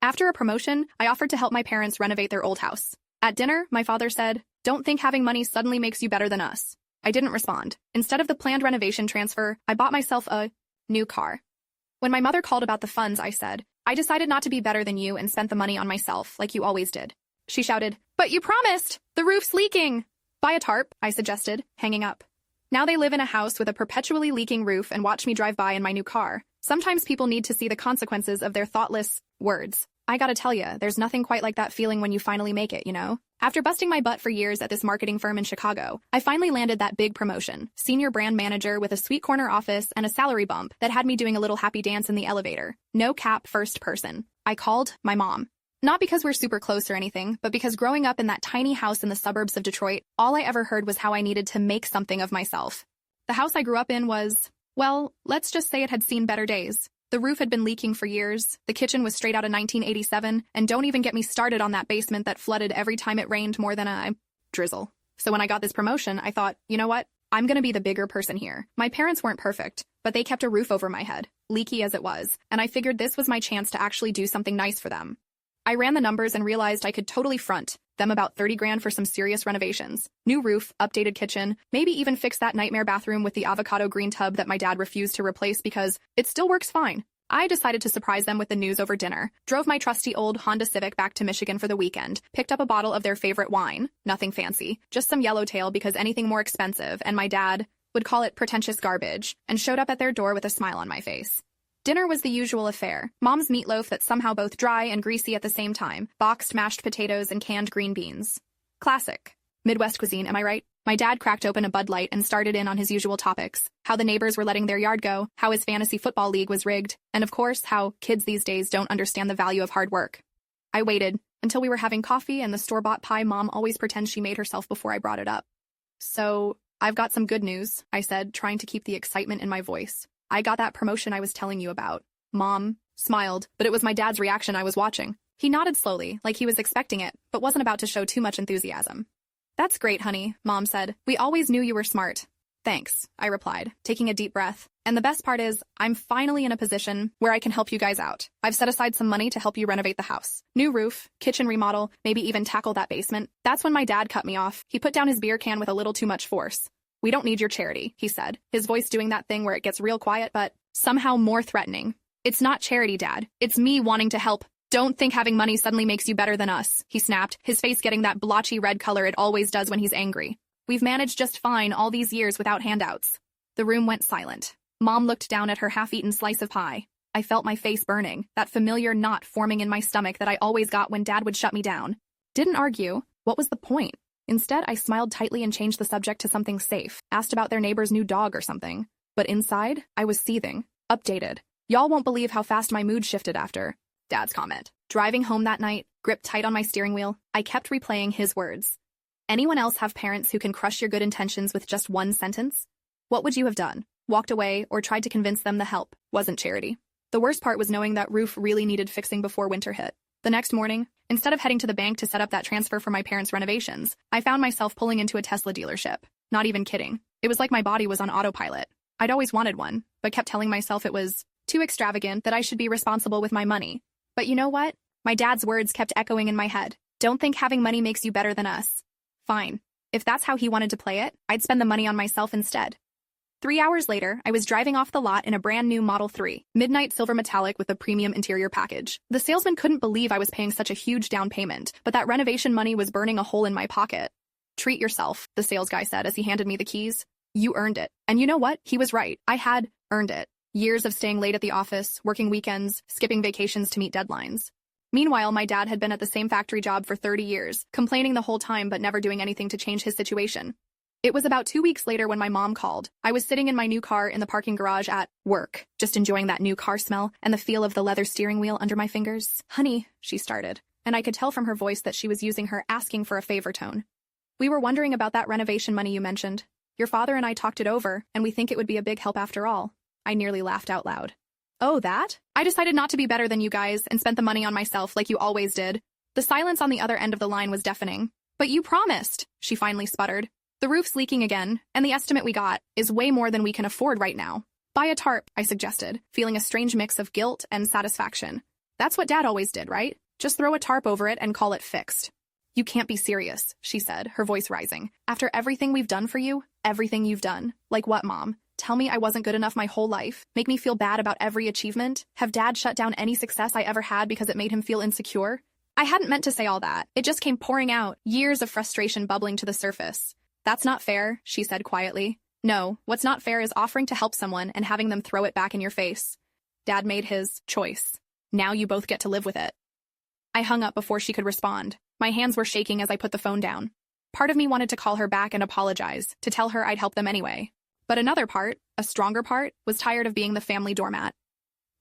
After a promotion, I offered to help my parents renovate their old house. At dinner, my father said, "Don't think having money suddenly makes you better than us." I didn't respond. Instead of the planned renovation transfer, I bought myself a new car. When my mother called about the funds, I said, "I decided not to be better than you and spent the money on myself, like you always did." She shouted, "But you promised! The roof's leaking!" "Buy a tarp," I suggested, hanging up. Now they live in a house with a perpetually leaking roof and watch me drive by in my new car. Sometimes people need to see the consequences of their thoughtless words. I gotta tell you, there's nothing quite like that feeling when you finally make it, you know? After busting my butt for years at this marketing firm in Chicago, I finally landed that big promotion, senior brand manager with a sweet corner office and a salary bump that had me doing a little happy dance in the elevator. No cap, first person. I called my mom. Not because we're super close or anything, but because growing up in that tiny house in the suburbs of Detroit, all I ever heard was how I needed to make something of myself. The house I grew up in was, well, let's just say it had seen better days. The roof had been leaking for years, the kitchen was straight out of 1987, and don't even get me started on that basement that flooded every time it rained more than a drizzle. So when I got this promotion, I thought, you know what? I'm gonna be the bigger person here. My parents weren't perfect, but they kept a roof over my head, leaky as it was, and I figured this was my chance to actually do something nice for them. I ran the numbers and realized I could totally front them about 30 grand for some serious renovations. New roof, updated kitchen, maybe even fix that nightmare bathroom with the avocado green tub that my dad refused to replace because it still works fine. I decided to surprise them with the news over dinner, drove my trusty old Honda Civic back to Michigan for the weekend, picked up a bottle of their favorite wine, nothing fancy, just some Yellowtail because anything more expensive, and my dad would call it pretentious garbage, and showed up at their door with a smile on my face. Dinner was the usual affair. Mom's meatloaf that's somehow both dry and greasy at the same time, boxed mashed potatoes and canned green beans. Classic. Midwest cuisine, am I right? My dad cracked open a Bud Light and started in on his usual topics. How the neighbors were letting their yard go, how his fantasy football league was rigged, and of course, how kids these days don't understand the value of hard work. I waited until we were having coffee and the store-bought pie Mom always pretends she made herself before I brought it up. "So, I've got some good news," I said, trying to keep the excitement in my voice. "I got that promotion I was telling you about." Mom smiled, but it was my dad's reaction I was watching. He nodded slowly, like he was expecting it, but wasn't about to show too much enthusiasm. "That's great, honey," Mom said. "We always knew you were smart." "Thanks," I replied, taking a deep breath. "And the best part is, I'm finally in a position where I can help you guys out. I've set aside some money to help you renovate the house. New roof, kitchen remodel, maybe even tackle that basement." That's when my dad cut me off. He put down his beer can with a little too much force. "We don't need your charity," he said, his voice doing that thing where it gets real quiet but somehow more threatening. "It's not charity, Dad. It's me wanting to help. Don't think having money suddenly makes you better than us," he snapped, his face getting that blotchy red color it always does when he's angry. "We've managed just fine all these years without handouts." The room went silent. Mom looked down at her half-eaten slice of pie. I felt my face burning, that familiar knot forming in my stomach that I always got when Dad would shut me down. Didn't argue. What was the point? Instead, I smiled tightly and changed the subject to something safe, asked about their neighbor's new dog or something. But inside, I was seething. Updated. "Y'all won't believe how fast my mood shifted after Dad's comment." Driving home that night, gripped tight on my steering wheel, I kept replaying his words. Anyone else have parents who can crush your good intentions with just one sentence? What would you have done? Walked away or tried to convince them the help wasn't charity? The worst part was knowing that roof really needed fixing before winter hit. The next morning, instead of heading to the bank to set up that transfer for my parents' renovations, I found myself pulling into a Tesla dealership. Not even kidding. It was like my body was on autopilot. I'd always wanted one, but kept telling myself it was too extravagant, that I should be responsible with my money. But you know what? My dad's words kept echoing in my head. "Don't think having money makes you better than us." Fine. If that's how he wanted to play it, I'd spend the money on myself instead. 3 hours later, I was driving off the lot in a brand new Model 3, midnight silver metallic with a premium interior package. The salesman couldn't believe I was paying such a huge down payment, but that renovation money was burning a hole in my pocket. "Treat yourself," the sales guy said as he handed me the keys. "You earned it." And you know what? He was right. I had earned it. Years of staying late at the office, working weekends, skipping vacations to meet deadlines. Meanwhile, my dad had been at the same factory job for 30 years, complaining the whole time but never doing anything to change his situation. It was about 2 weeks later when my mom called. I was sitting in my new car in the parking garage at work, just enjoying that new car smell and the feel of the leather steering wheel under my fingers. "Honey," she started, and I could tell from her voice that she was using her asking for a favor tone. "We were wondering about that renovation money you mentioned. Your father and I talked it over, and we think it would be a big help after all." I nearly laughed out loud. "Oh, that? I decided not to be better than you guys and spent the money on myself like you always did." The silence on the other end of the line was deafening. "But you promised," she finally sputtered. "The roof's leaking again, and the estimate we got is way more than we can afford right now." "Buy a tarp," I suggested, feeling a strange mix of guilt and satisfaction. That's what Dad always did, right? Just throw a tarp over it and call it fixed. You can't be serious, she said, her voice rising. After everything we've done for you, everything you've done. Like what, Mom? Tell me I wasn't good enough my whole life? Make me feel bad about every achievement? Have Dad shut down any success I ever had because it made him feel insecure? I hadn't meant to say all that. It just came pouring out, years of frustration bubbling to the surface. That's not fair, she said quietly. No, what's not fair is offering to help someone and having them throw it back in your face. Dad made his choice. Now you both get to live with it. I hung up before she could respond. My hands were shaking as I put the phone down. Part of me wanted to call her back and apologize, to tell her I'd help them anyway. But another part, a stronger part, was tired of being the family doormat.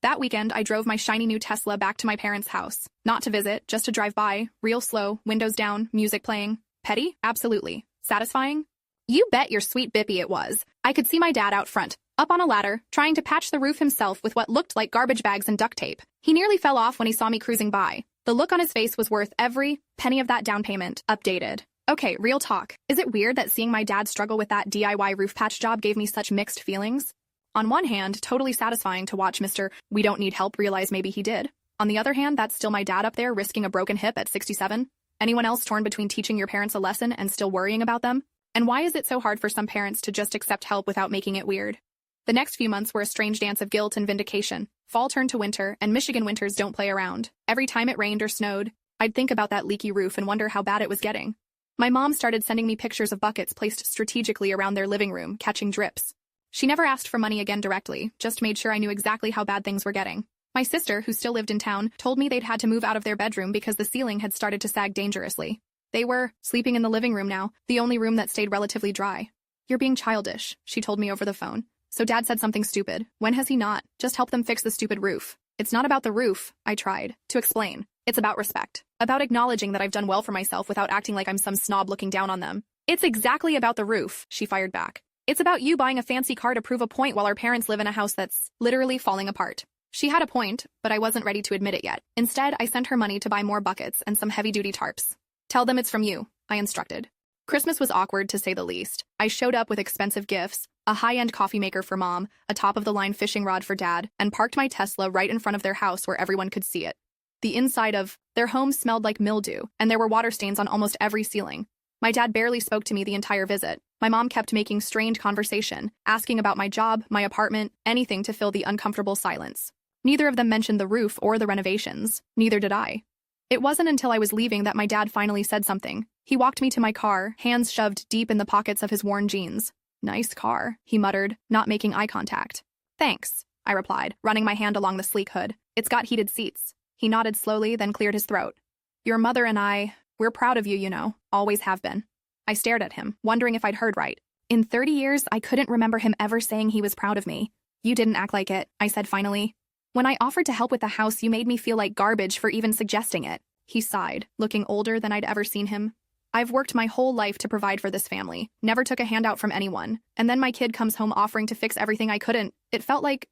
That weekend, I drove my shiny new Tesla back to my parents' house. Not to visit, just to drive by, real slow, windows down, music playing. Petty? Absolutely. Satisfying? You bet your sweet bippy it was. I could see my dad out front, up on a ladder, trying to patch the roof himself with what looked like garbage bags and duct tape. He nearly fell off when he saw me cruising by. The look on his face was worth every penny of that down payment. Updated. Okay, real talk. Is it weird that seeing my dad struggle with that DIY roof patch job gave me such mixed feelings? On one hand, totally satisfying to watch Mr. We don't need help realize maybe he did. On the other hand, that's still my dad up there risking a broken hip at 67. Anyone else torn between teaching your parents a lesson and still worrying about them? And why is it so hard for some parents to just accept help without making it weird? The next few months were a strange dance of guilt and vindication. Fall turned to winter, and Michigan winters don't play around. Every time it rained or snowed, I'd think about that leaky roof and wonder how bad it was getting. My mom started sending me pictures of buckets placed strategically around their living room, catching drips. She never asked for money again directly, just made sure I knew exactly how bad things were getting. My sister, who still lived in town, told me they'd had to move out of their bedroom because the ceiling had started to sag dangerously. They were sleeping in the living room now, the only room that stayed relatively dry. You're being childish, she told me over the phone. So Dad said something stupid. When has he not? Just help them fix the stupid roof. It's not about the roof, I tried to explain. It's about respect. About acknowledging that I've done well for myself without acting like I'm some snob looking down on them. It's exactly about the roof, she fired back. It's about you buying a fancy car to prove a point while our parents live in a house that's literally falling apart. She had a point, but I wasn't ready to admit it yet. Instead, I sent her money to buy more buckets and some heavy-duty tarps. Tell them it's from you, I instructed. Christmas was awkward, to say the least. I showed up with expensive gifts, a high-end coffee maker for Mom, a top-of-the-line fishing rod for Dad, and parked my Tesla right in front of their house where everyone could see it. The inside of their home smelled like mildew, and there were water stains on almost every ceiling. My dad barely spoke to me the entire visit. My mom kept making strained conversation, asking about my job, my apartment, anything to fill the uncomfortable silence. Neither of them mentioned the roof or the renovations. Neither did I. It wasn't until I was leaving that my dad finally said something. He walked me to my car, hands shoved deep in the pockets of his worn jeans. Nice car, he muttered, not making eye contact. Thanks, I replied, running my hand along the sleek hood. It's got heated seats. He nodded slowly, then cleared his throat. Your mother and we're proud of you, you know. Always have been. I stared at him, wondering if I'd heard right. In 30 years, I couldn't remember him ever saying he was proud of me. You didn't act like it, I said finally. When I offered to help with the house, you made me feel like garbage for even suggesting it. He sighed, looking older than I'd ever seen him. I've worked my whole life to provide for this family, never took a handout from anyone, and then my kid comes home offering to fix everything I couldn't. It felt like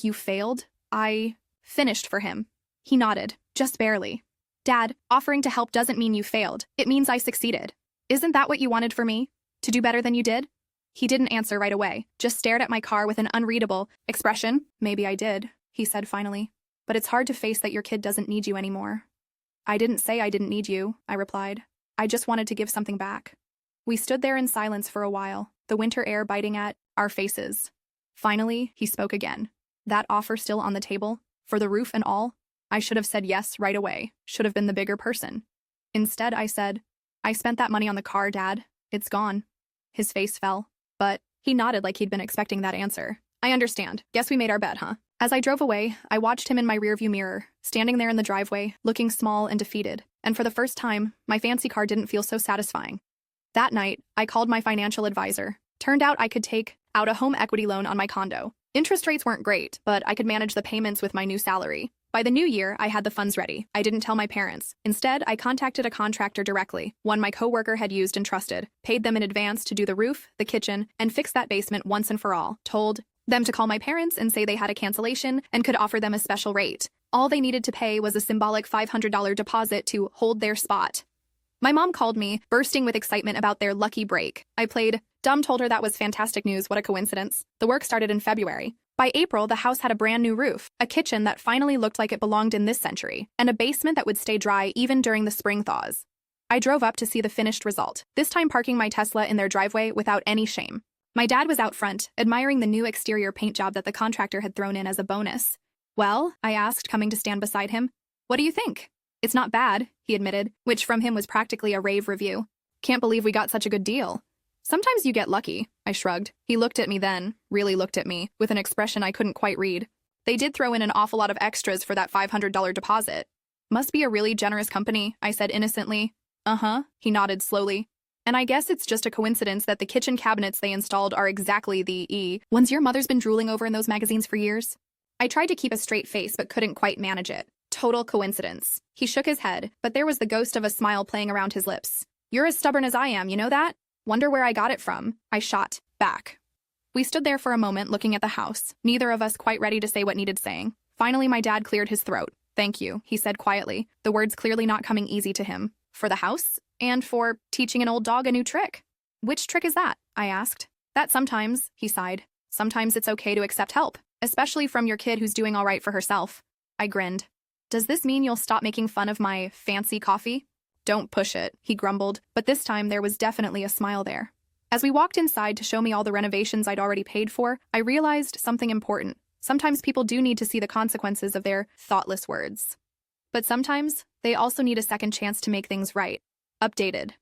you failed? I finished for him. He nodded, just barely. Dad, offering to help doesn't mean you failed. It means I succeeded. Isn't that what you wanted for me? To do better than you did? He didn't answer right away, just stared at my car with an unreadable expression. Maybe I did, he said finally. But it's hard to face that your kid doesn't need you anymore. I didn't say I didn't need you, I replied. I just wanted to give something back. We stood there in silence for a while, the winter air biting at our faces. Finally, he spoke again. That offer still on the table? For the roof and all? I should have said yes right away, should have been the bigger person. Instead, I said, I spent that money on the car, Dad. It's gone. His face fell, but he nodded like he'd been expecting that answer. I understand. Guess we made our bet, huh? As I drove away, I watched him in my rearview mirror, standing there in the driveway, looking small and defeated. And for the first time, my fancy car didn't feel so satisfying. That night, I called my financial advisor. Turned out I could take out a home equity loan on my condo. Interest rates weren't great, but I could manage the payments with my new salary. By the new year, I had the funds ready. I didn't tell my parents. Instead, I contacted a contractor directly, one my coworker had used and trusted, paid them in advance to do the roof, the kitchen, and fix that basement once and for all, told them to call my parents and say they had a cancellation and could offer them a special rate. All they needed to pay was a symbolic $500 deposit to hold their spot. My mom called me, bursting with excitement about their lucky break. I played dumb, told her that was fantastic news, what a coincidence. The work started in February. By April, the house had a brand new roof, a kitchen that finally looked like it belonged in this century, and a basement that would stay dry even during the spring thaws. I drove up to see the finished result, this time parking my Tesla in their driveway without any shame. My dad was out front, admiring the new exterior paint job that the contractor had thrown in as a bonus. "Well," I asked, coming to stand beside him, "what do you think?" "It's not bad," he admitted, which from him was practically a rave review. "Can't believe we got such a good deal." "Sometimes you get lucky," I shrugged. He looked at me then, really looked at me, with an expression I couldn't quite read. "They did throw in an awful lot of extras for that $500 deposit." "Must be a really generous company," I said innocently. "Uh-huh," he nodded slowly. "And I guess it's just a coincidence that the kitchen cabinets they installed are exactly the ones your mother's been drooling over in those magazines for years." I tried to keep a straight face but couldn't quite manage it. "Total coincidence." He shook his head, but there was the ghost of a smile playing around his lips. "You're as stubborn as I am, you know that?" "Wonder where I got it from," I shot back. We stood there for a moment looking at the house, neither of us quite ready to say what needed saying. Finally, my dad cleared his throat. "Thank you," he said quietly, the words clearly not coming easy to him. "For the house? And for teaching an old dog a new trick." "Which trick is that?" I asked. "That sometimes," he sighed. "Sometimes it's okay to accept help, especially from your kid who's doing all right for herself." I grinned. "Does this mean you'll stop making fun of my fancy coffee?" "Don't push it," he grumbled, but this time there was definitely a smile there. As we walked inside to show me all the renovations I'd already paid for, I realized something important. Sometimes people do need to see the consequences of their thoughtless words. But sometimes they also need a second chance to make things right. Updated.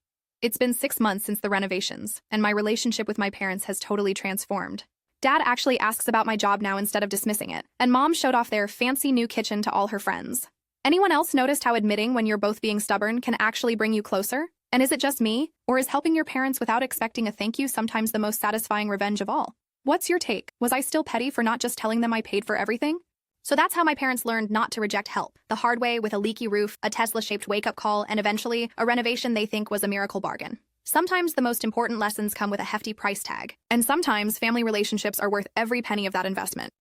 It's been 6 months since the renovations, and my relationship with my parents has totally transformed. Dad actually asks about my job now instead of dismissing it, and Mom showed off their fancy new kitchen to all her friends. Anyone else noticed how admitting when you're both being stubborn can actually bring you closer? And is it just me, or is helping your parents without expecting a thank you sometimes the most satisfying revenge of all? What's your take? Was I still petty for not just telling them I paid for everything? So that's how my parents learned not to reject help, the hard way, with a leaky roof, a Tesla-shaped wake-up call, and eventually, a renovation they think was a miracle bargain. Sometimes the most important lessons come with a hefty price tag, and sometimes family relationships are worth every penny of that investment.